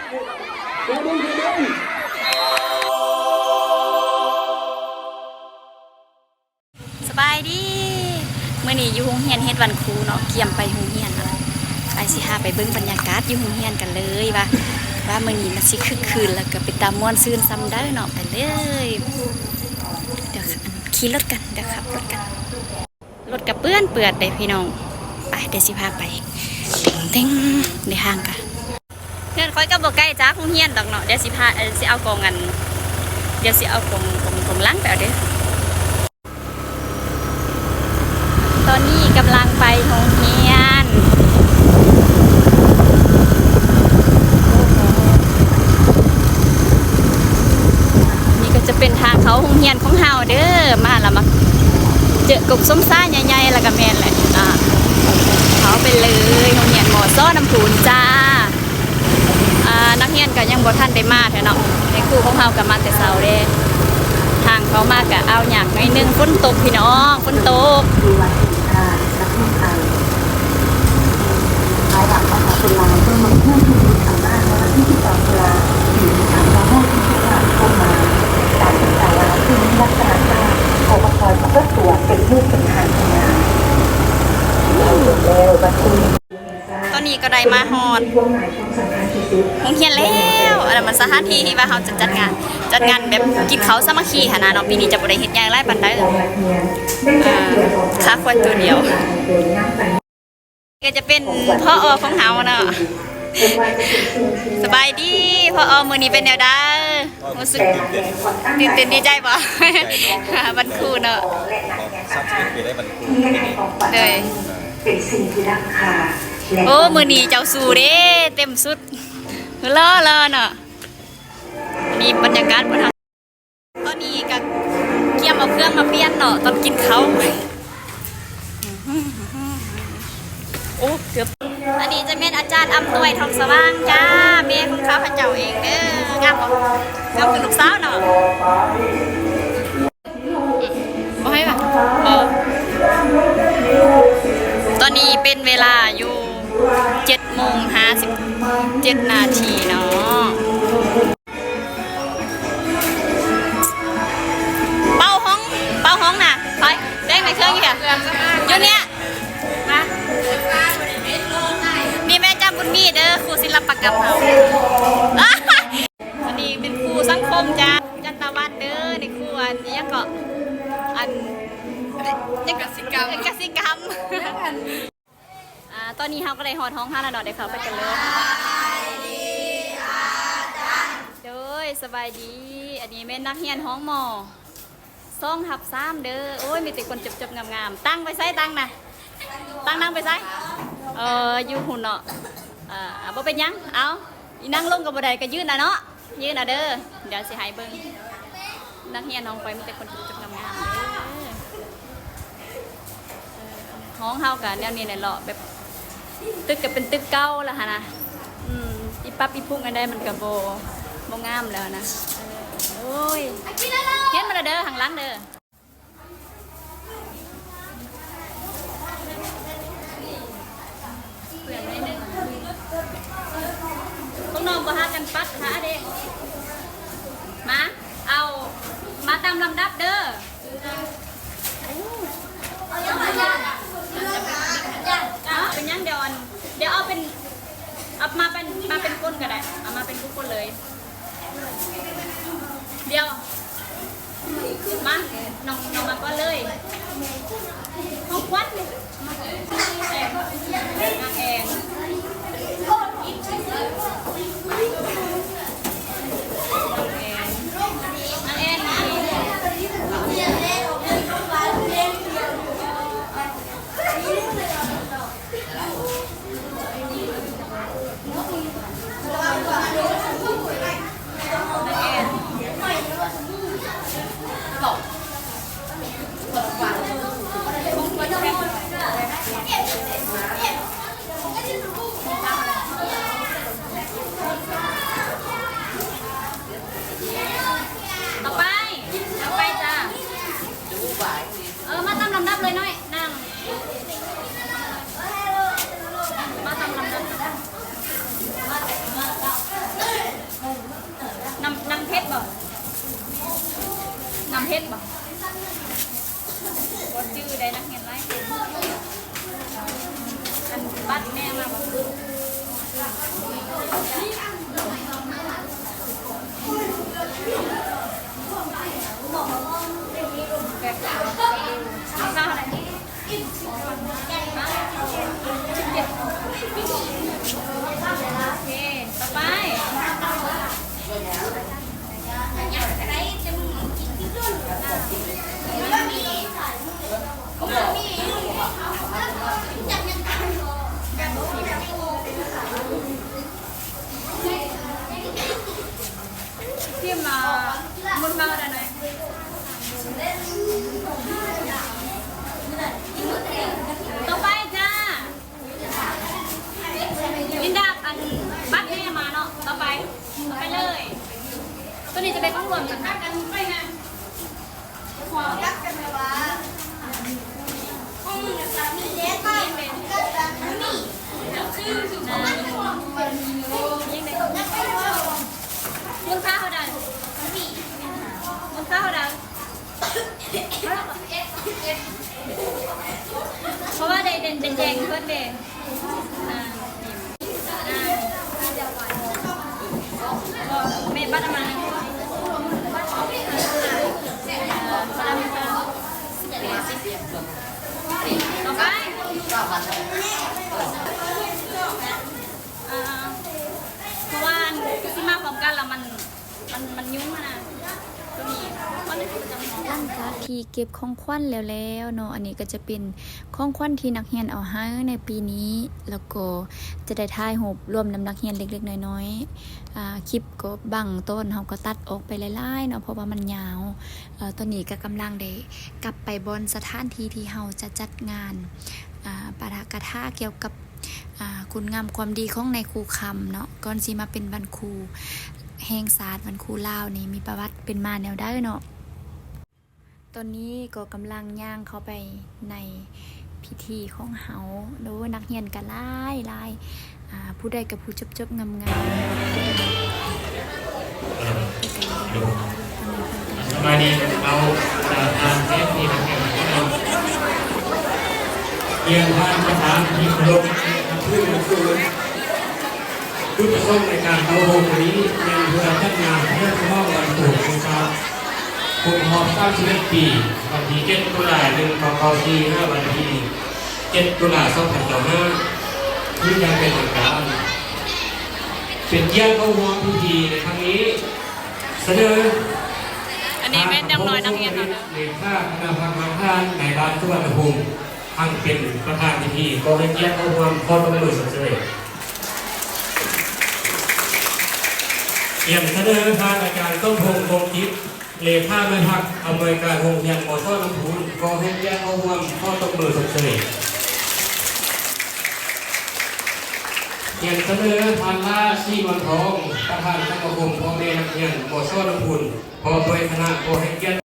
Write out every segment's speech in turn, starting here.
สบายดีเมื่อนี้อยู่โรงเรียนเฮ็ดวันครูเนาะเกี่ยมไปโรงเรียนอะไรไปสิหาไปเบิ่งบรรยากาศอยู่โรงเรียนกันเลยว่ามื่อนี้มันสิคึกคืนแล้วก็ไปตามม่วนซื่นซ้ำได้เนาะไปเลยเดี๋ยวขี่รถกันเดี๋ยวขับรถกันรถกับเปื้อนเปื้อนเลยพี่น้องไปเดี๋ยวสิพาไปเต็งในห้างกันเพื่อนค่อยก็บอกใกล้จ้าโรงเรียนดอกเนาะเดี๋ยวสิพาสิเอากองกันเดี๋ยวสิเอากองล้างไปเอาเด้อตอนนี้กำลังไปโรงเรียนนี่ก็จะเป็นทางเขาโรงเรียนของเฮาเด้อมาแล้วมาเจอกบส้มซ่าใหญ่ๆแล้วก็แม่นแหละเขาไปเลยโรงเรียนหมอซ้อน้ำปูนจ้านักเรียนก็ยังบ่ทันได้มาแท้เนาะในครูของเฮาก็มาแต่เช้าเด้ทางเขามาก็เอาหยังหน่อยนึงฝนตกพี่น้องฝนตกภายหลังมหาวิทยาลัยก็มาเพื่อที่จะทำหน้าในวันที่12 ตุลาคมถึง3 ห้องที่ผ่านเข้ามาการศึกษาและที่มีลักษณะการขอประกอบกับตัวเป็นรูปเป็นทางงานตอนนี้ก็ได้มาฮอดโรงเรียนแล้วอันนั้นมันสถานที่ที่ว่าเขาจะจัดงานแบบกินเขาสามัคคีค่ะนะน้องปีนี้จะบ่ได้เฮ็ดใหญ่หลายปานใดค่าควรตัวเดียวก็จะเป็นพ่ออของเฮาเนาะสบายดีพ่ออมื้อนี้เป็นแนวใดรู้สึกตื่นเต้นดีใจบ่วันครูเนาะ31ปีได้วันครูเลยโอ้มื้อนี้เจ้าสู่เด้เต็มสุดเลอเนาะนี่บรรยากาศบ่ทางตอนนี้ก็เกี่ยมเอาเครื่องมาเปลี่ยนเนาะตอนกินข้าวโอ้เกือบอันนี้จะเป็นอาจารย์อำนวยทองสว่างจ้าเมียของเขาพระเจ้าเองเด้องามคือลูกสาวเนาะบ่ให้ป่ะตอนนี้เป็นเวลาอยู่7:57 นาทีเนาะเป้าห้องน่ะไปเร่งในเครื่องอยู่อยู่เนี่ยนะมีแม่จำบุญมีเด้อครูศิลปกรรมเราอันนี้เป็นครูสังคมจ้าจันตวัฒน์เด้อในครูอันนี้ยังก็ยังกสิกรรมตอนนี้เราก็เลยหอดห้อง5แล้วเนาะเดี๋ยวเขาไปกันเลยโดยสบายดีอันนี้แม่นักเรียนห้องหมอ2/3เด้อโอ้ยมีแต่คนจบๆงามๆตั้งไปไซตั้งนะตั้งนั่งไปไซอยู่หุ่นเนาะบ่เป็นยังเอาอีนั่งลงกับบ่ได้ก็ยืนนะเนาะยืนนะเด้อเดี๋ยวสิให้เบิ่งนักเรียนน้องไปมีแต่คนจบๆงามๆเด้อห้องเฮากันแนวนี้เนี่ยเลาะแบบตึกก็เป็นตึกเก่าแล้วฮะนะอีปั๊บอีพุ่งอันใดมันก็บ่งามแล้วนะโอ้ยเฮ็ดมาเด้อหังหลังเด้อพวกน้องก็หากันปัดหาเด็กมาตามลำดับเด้อเป็นยังเดี๋ยวเอามาเป็นก้นก็ได้เอามาเป็นก้นเลยเดี๋ยวมาน้องมาก็เลยห้องควันแอนนางแอน น้ำเพชรบ่บ่จื้อได้นักเรียนหลายคนอันบัดแม่มาบ่ข้าวอะไรโอเคต่อไปทีมมุนมาอะไรหน่อยต่อไปจ้าลินดาอันบัตรแม่มาเนาะต่อไปเลยตัวนี้จะเป็นข้องรวมกันนะไปนะหัวรักกันไหมวะห้องจะทำเล็กๆเป็นก็จะมีชื่อของมันยังไงมุนค่าเขาดังมุนค่าเขาดังเพราะว่าเด่นแดงเพื่อนเด่นเมบัตมาต่อไปเพราะว่าที่มาพร้อมกันแล้วมันยุ่งนะตัวนี้มันเป็นประจำของที่เก็บของขวัญแล้วเนาะอันนี้ก็จะเป็นของขวัญที่นักเรียนเอาให้ในปีนี้แล้วก็จะได้ถ่ายรูปรวมน้ำนักเรียนเล็กๆน้อยๆคลิปก็บังต้นเราก็ตัดออกไปหลายๆเนาะเพราะว่ามันยาวตอนนี้ก็กำลังได้กลับไปบนสถานที่ที่เราจะจัดงานปาฐกถาเกี่ยวกับคุณงามความดีของในครูคำเนาะก่อนสิมาเป็นวันครูแห่งศาสตร์วันครูลาวนี่มีประวัติเป็นมาแนวได้เนาะตอนนี้ก็กำลังย่างเข้าไปในพิธีของเฮาโดยนักเรียนกันหลายผู้ใดกับผู้จบงามสบายดีเราทานเทปนี้เป็นไงบ้างเรียนทานภาษาที่เคารพพื้นคือประสงค์ในการเข้าโรงนี้เป็นเพื่อจัดงานเพื่อมอบวันถูกนะครับผมหอบ91 ปีวันที่7 ตุลาคม1995วันที่7 ตุลาคม2525ที่ยังเป็นทางการเป็นเกียรติเข้าร่วมพิธีในครั้งนี้เสนออันนี้แม่นยังน้อยนักเรียนเนาะเลขาคณะพัฒนาท่านในบ้านสุวรรณภูมิทั้งเป็นประธานพิธีก็ให้เกียรติเข้าร่วมข้อตกลงสำเร็จเตรียมเสนอทางอาจารย์ต้นพงษ์คงทิพย์เลขาแม่พักอำนวยการโรงเรียนมอต้นลำพูนก็ให้เกียรติเข้าร่วมข้อตกลงสำเร็จเตรียมเสนอทางล่าชีวันทองประธานสมาคมพ่อแม่นักเรียนมอต้นลำพูนพอโดยคณะก็ให้เกียรติ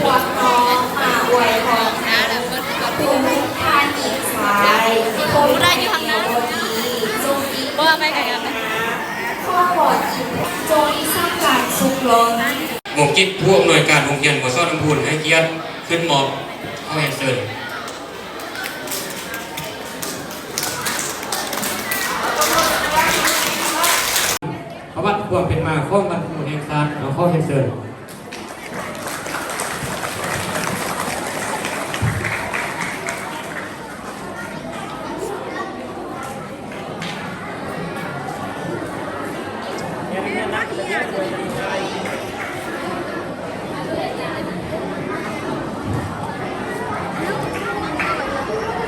ความพร้อมมาอวยพรนะแล้วก็ภูมิทานอีกฝ่ายผมได้อยู่ทางนั้นจงดีว่าไปกันนะข้อปอดอินจงสร้างการสุขล้นหมกจิตผู้อำนวยการโรงเรียนมอต้นลำพูนให้เกียรติขึ้นมอบเข้าแอนเซอร์ประวัติความเป็นมาข้อมันหมดแห่งศาสตร์แล้วข้อแอนเซอร์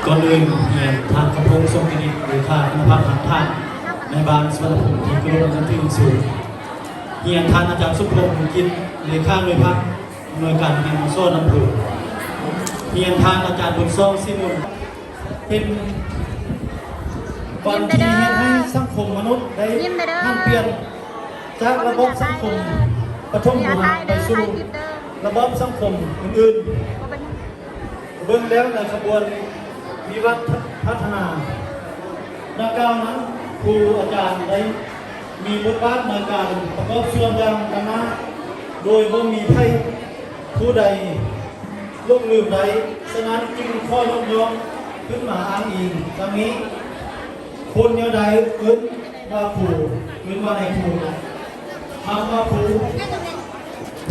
ก่อนอื่นเรียนทางกระพงทรงกิริหรือข้าคณะพัฒน์ท่านในบ้านสวัสดิ์ภูมิที่กรมการที่สูงเรียนทางอาจารย์สุพงศ์กิจหรือข้าเลยพักหน่วยการเรียนโซ่น้ำผุเรียนทางอาจารย์บุญทรงสิมุนเป็นวันที่ให้สังคมมนุษย์ได้ท่านเปลี่ยนจากระบบสังคมปฐมภูมิไปสู่ระบบสังคมอื่นๆเบื้องแล้วในขบวนวิวัฒน์พัฒนาดังกล่าวนั้น ครูอาจารย์ได้มีบทบาทในการประกอบส่วนอย่างคณะโดยบ่มีไผผู้ใดล่วงลืมใดฉะนั้นจึงข้อยกย่องขึ้นมาอ้างอิงดังนี้คนแนวใดเอิ้นว่าครูเอิ้นว่าในครูคำว่าครู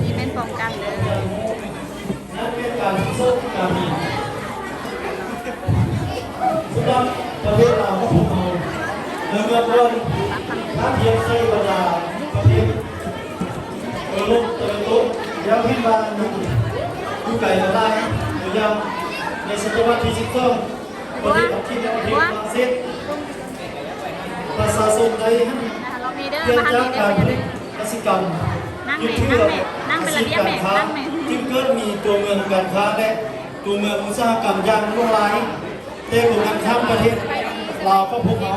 นี่เป็นป้องกันเลย นั่นเป็นการสร้างการมีสำหรับประเทศเราก็ผมเอาเริ่มต้นถ้าเทียบใช้เวลาประเทศโลกตะวันตกแล้วเห็นว่าอยู่ไกลละลายหรือยังในศตวรรษที่12ประเทศที่ประเทศฝรั่งเศสประชาชนไทยเกิดจากการกสิกรรมยึดถือการค้าที่เกิดมีตัวเมืองการค้าและตัวเมืองอุตสาหกรรมอย่างหลากหลายแต่กลุ่มการข้ามประเทศลาวก็พบเขา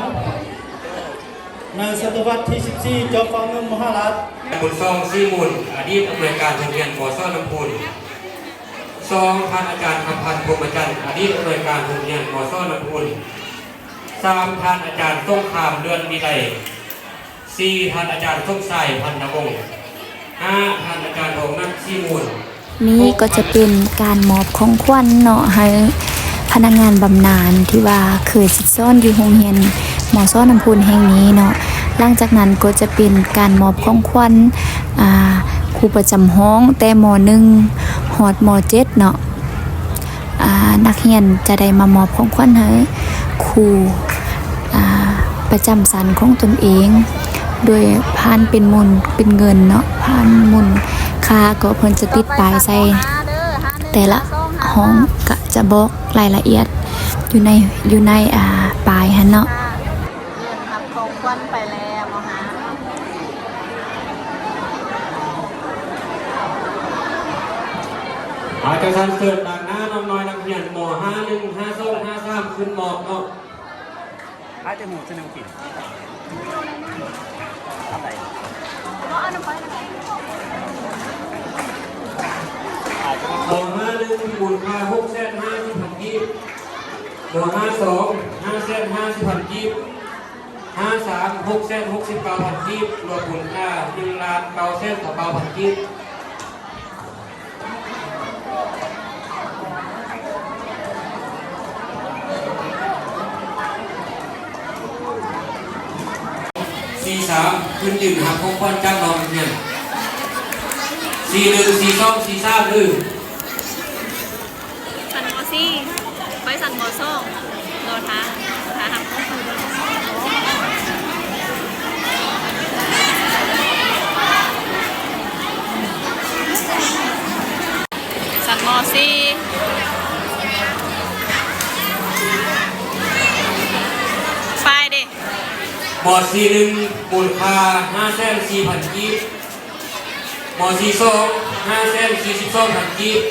ในศตวรรษที่14จอมฟ้าเมืองมหาราช บุญซองซีมูลอดีตอำนวยการโรงเรียนก่อสร้างลำพูนซองท่านอาจารย์คำพันธ์พรหมจันทร์อดีตอำนวยการโรงเรียนก่อสร้างลำพูน3ท่านอาจารย์ต้องขามเดือนมีไล4ท่านอาจารย์ต้องใส่พันธวงศ์5ท่านอาจารย์ของนักซีมูล นี่ก็จะเป็นการมอบของขวัญเนาะให้พนักงานบำนาญที่ว่าเคยสิซ่อนอยู่โรงเรียนหมอซ้อนน้ำพูนแห่งนี้เนาะหลังจากนั้นก็จะเป็นการมอบของขวัญครูประจำห้องแต่ม.1 ฮอดม.7 เนาะนักเรียนจะได้มามอบของขวัญให้ครูประจำชั้นของตนเองโดยผ่านเป็นมูลเป็นเงินเนาะผ่านมูลค่าก็เพิ่นจะติดป้ายใส่แต่ละห้องก็จะบอกรายละเอียดอยู่ในป้ายหั่นเนาะเรียนรับของขวัญไปแล้วบ่ฮะอาจารย์เสิร์ฟต่างหน้าน้องน้อยนักเรียนม.51 52 53ขึ้นมอบเนาะอาจจะหมู่สนุกผิดอะไรม.51 มูลค่า650,000 กีบม.52 550,000 กีบ53 669,000 กีบรวมมูลค่า1,999,000 กีบ43ขึ้นยืนหาของขวัญจากน้องเนี่ย41 42 43เลยสันมอซี่ไปสันมอซ่องรอท้าทำข้อมูลสันมอซี่ไปดิม.41 มูลค่า504,000 กีบม.42 542,000 กีบ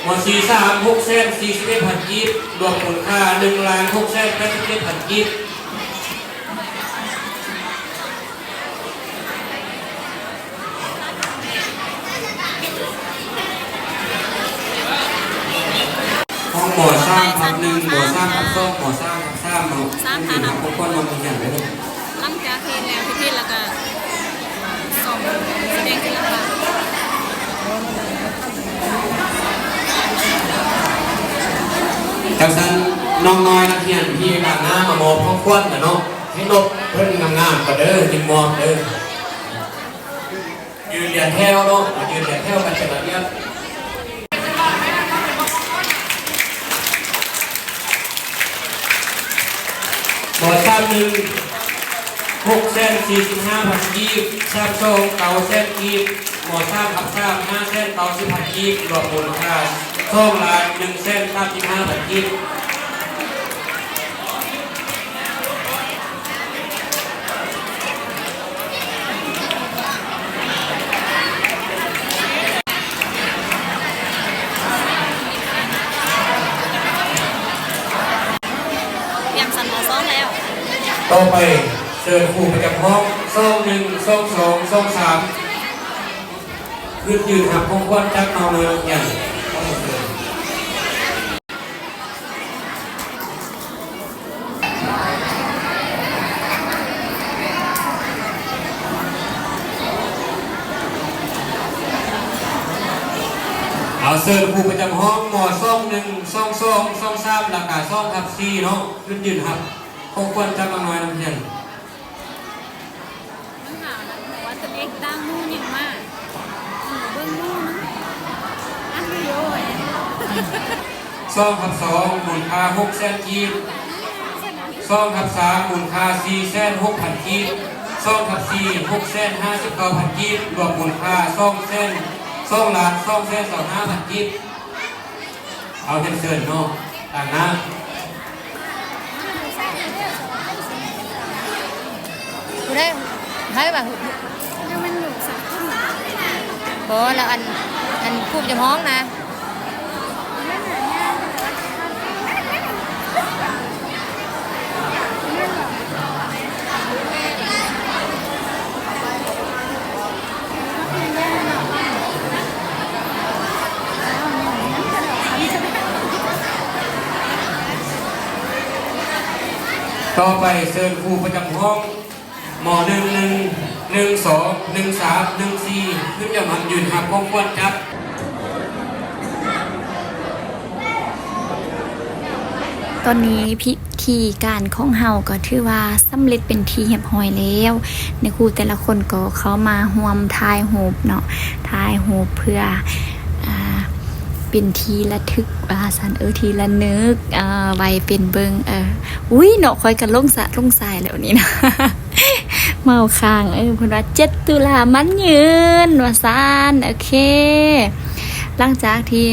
ม.43 641,000 กีบรวมมูลค่า1,687,000 กีบห้องหมอสร้างทับ1หมอสร้างทับ2หมอสร้างทับ3เนาะที่ทำพวกคนมาอย่างไรเนี่ยหลังจากเทนแล้วพิธีแล้วก็ส่งแสดงศิลปะจากนั้นน้องน้อยนักเรียนที่ต่างหน้ามามอบของขวัญเนาะให้นกเพิ่นงามๆก็เด้อจึงมอบเด้อยืนเรียนแถวเนาะยืนเรียนแถวกันเป็นระเบียบหมอ31 645,000 กีบ32 900,000 กีบหมอ3 590,000 กีบรวมมูลค่า2,135,000 กีบต่อไปเชิญครูประจำห้อง21 22 23ขึ้นยืนหักของขวัญจากน้องเลยอย่าง เสิร์ฟครูประจำห้องหมอซ่อง1ซ่อง2ซ่อง3ราคาซ่องทับ4เนาะยืนครับคงควรจะมาหน่อยน้ำเพียน มันหานะว่าตัวเล็กตั้งนู่นยังมากเบิ้งนู่นอันเดียวซ่องทับ2มูลค่า6แสนกีบซ่องทับ3มูลค่า4แสน6,000กีบซ่องทับ4 6แสน59,000กีบรวมมูลค่า2ล้าน2แสน25,000กีบเอาเชิญเนาะต่างนะกูได้ให้แบบมันหนุกสักขึ้นบอแล้วอันคูบจะห้องนะต่อไปเชิญครูประจำห้องหมอ1 1 1 2 1 3 1 4ขึ้นอย่ามันยืนหักคงควรครับตอนนี้พิธีการของเฮาก็ถือว่าสำเร็จเป็นทีเรียบร้อยแล้วในครูแต่ละคนก็เขามาร่วมทายโหบเนาะทายโหบเพื่อเป็นทีละทึกสันทีละนึกไวเป็นเบิงอุ้ยเนาะคอยกันลงสะลงสายแล้วนี้นะ เมาค้างเพิ่นว่า7 ตุลามันยืนว่าซานโอเคหลังจากที่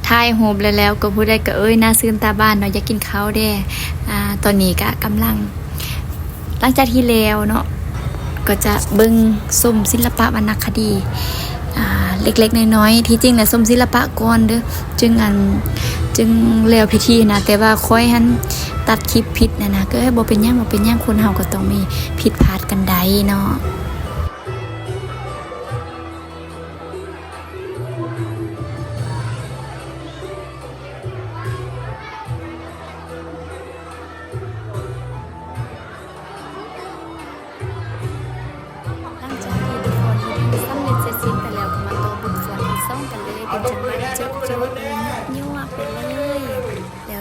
ทายโหบแล้วก็ผู้ใดก็น่าซื่นตาบ้านเนาะอยากกินข้าวแด้ตอนนี้ก็กำลังหลังจากที่แล้วเนาะก็จะเบิ่งชมศิลปะวรรณคดีเล็กๆน้อยๆที่จริงน่ะชมศิลปะก่อนเด้อจึงแล้วพิธีนะแต่ว่าค่อยหันตัดคลิปผิดนะก็บ่เป็นหยังคนเฮาก็ต้องมีผิดพลาดกันได้เนาะ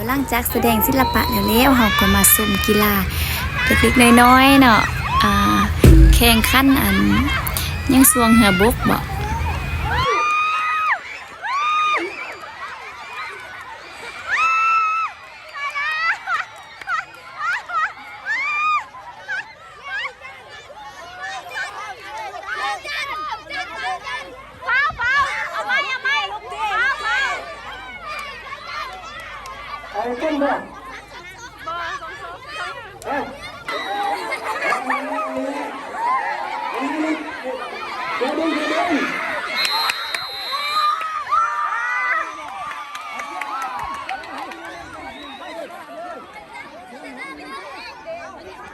หลังจากแสดงศิลปะแล้วเฮาก็มาชมกีฬาเล็กๆน้อยๆเนาะแข่งขันยังสวงเหือบกบ่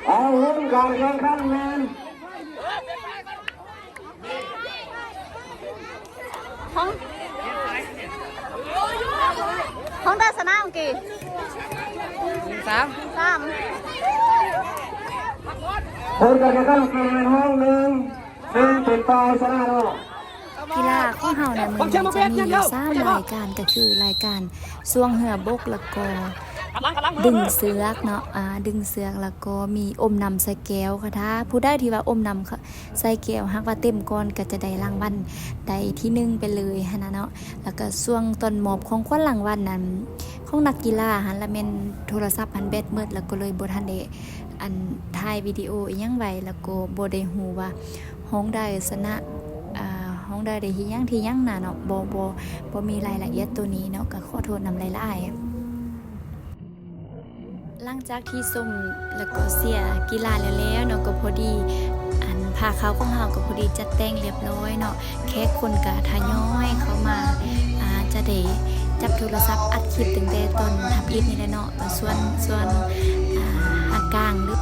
เอาหุ้นการแข่งขันงานห้องได้สนามกี่3 หุ้นการแข่งขันงานห้อง1 เป็นต่อชนะเนาะ กีฬาของเฮาเนี่ยมันจะมีอยู่3รายการก็คือรายการสวงเหือบกแล้วก็ดึงเสือกเนาะดึงเสือกแล้วก็มีอมนำใส่แก้วค่ะถ้าผู้ได้ที่ว่าอมนำใส่แก้วหากว่าเต็มก้อนก็จะได้รางวัลได้ที่1ไปเลยหั่นน่ะเนาะแล้วก็ช่วงต้นมอบของขวัญรางวัลนั้นของนักกีฬาหันละแม่นโทรศัพท์หันแบตหมดแล้วก็เลยบ่ทันได้ถ่ายวิดีโออีหยังไว้แล้วก็บ่ได้ฮู้ว่าห้องใดชนะห้องใดได้ที่ยังน่ะเนาะบ่มีรายละเอียดตัวนี้เนาะก็ขอโทษนำหลายๆหลังจากที่ส้มแล้วก็เสียกีฬาแล้วเนาะก็พอดีพาเขาของเฮาก็พอดีจัดแต่งเรียบร้อยเนาะแค่คนก็ทยอยเข้ามาจะได้จับโทรศัพท์อัดคลิปตั้งแต่ตอนทับอิฐนี่แหละเนาะส่วนอากลางหรือ